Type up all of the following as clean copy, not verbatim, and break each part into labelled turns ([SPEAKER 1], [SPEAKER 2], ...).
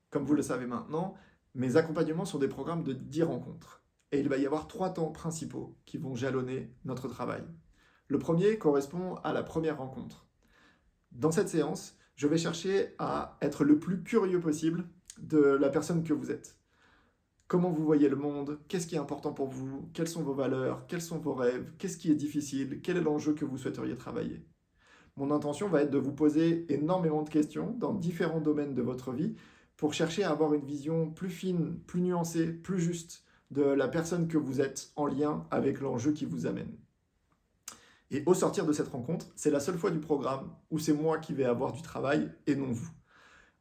[SPEAKER 1] comme vous le savez maintenant, mes accompagnements sont des programmes de 10 rencontres. Et il va y avoir 3 temps principaux qui vont jalonner notre travail. Le premier correspond à la première rencontre. Dans cette séance, je vais chercher à être le plus curieux possible de la personne que vous êtes. Comment vous voyez le monde? Qu'est-ce qui est important pour vous? Quelles sont vos valeurs? Quels sont vos rêves? Qu'est-ce qui est difficile? Quel est l'enjeu que vous souhaiteriez travailler? Mon intention va être de vous poser énormément de questions dans différents domaines de votre vie pour chercher à avoir une vision plus fine, plus nuancée, plus juste de la personne que vous êtes en lien avec l'enjeu qui vous amène. Et au sortir de cette rencontre, c'est la seule fois du programme où c'est moi qui vais avoir du travail et non vous.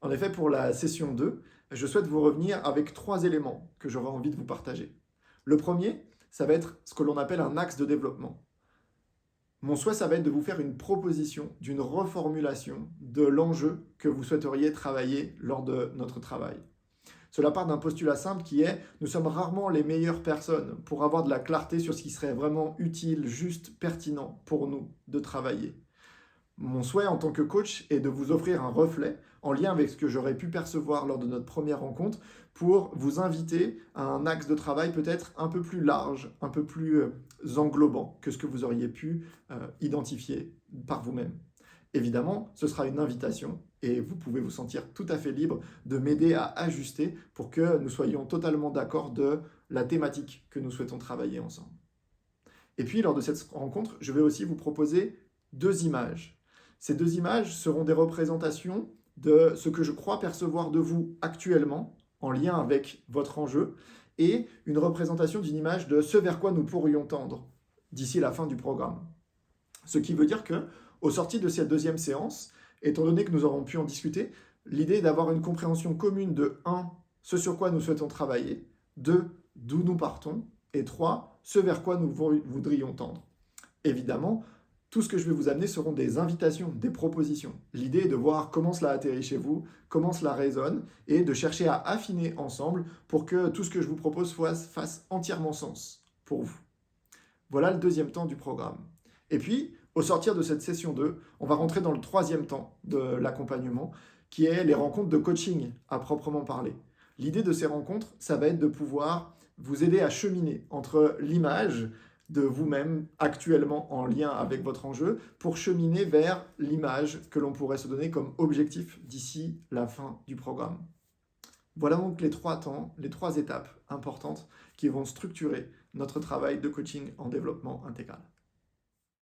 [SPEAKER 1] En effet, pour la session 2, je souhaite vous revenir avec 3 éléments que j'aurais envie de vous partager. Le premier, ça va être ce que l'on appelle un axe de développement. Mon souhait, ça va être de vous faire une proposition d'une reformulation de l'enjeu que vous souhaiteriez travailler lors de notre travail. Cela part d'un postulat simple qui est: nous sommes rarement les meilleures personnes pour avoir de la clarté sur ce qui serait vraiment utile, juste, pertinent pour nous de travailler. Mon souhait en tant que coach est de vous offrir un reflet en lien avec ce que j'aurais pu percevoir lors de notre première rencontre pour vous inviter à un axe de travail peut-être un peu plus large, un peu plus englobant que ce que vous auriez pu identifier par vous-même. Évidemment, ce sera une invitation et vous pouvez vous sentir tout à fait libre de m'aider à ajuster pour que nous soyons totalement d'accord de la thématique que nous souhaitons travailler ensemble. Et puis, lors de cette rencontre, je vais aussi vous proposer 2 images. Ces 2 images seront des représentations de ce que je crois percevoir de vous actuellement, en lien avec votre enjeu, et une représentation d'une image de ce vers quoi nous pourrions tendre d'ici la fin du programme. Ce qui veut dire que, au sorti de cette deuxième séance, étant donné que nous aurons pu en discuter, l'idée est d'avoir une compréhension commune de 1, ce sur quoi nous souhaitons travailler, 2, d'où nous partons, et 3, ce vers quoi nous voudrions tendre. Évidemment, tout ce que je vais vous amener seront des invitations, des propositions. L'idée est de voir comment cela atterrit chez vous, comment cela résonne, et de chercher à affiner ensemble pour que tout ce que je vous propose fasse entièrement sens pour vous. Voilà le deuxième temps du programme. Et puis, au sortir de cette session 2, on va rentrer dans le troisième temps de l'accompagnement, qui est les rencontres de coaching à proprement parler. L'idée de ces rencontres, ça va être de pouvoir vous aider à cheminer entre l'image de vous-même actuellement en lien avec votre enjeu pour cheminer vers l'image que l'on pourrait se donner comme objectif d'ici la fin du programme. Voilà donc les 3 temps, les 3 étapes importantes qui vont structurer notre travail de coaching en développement intégral.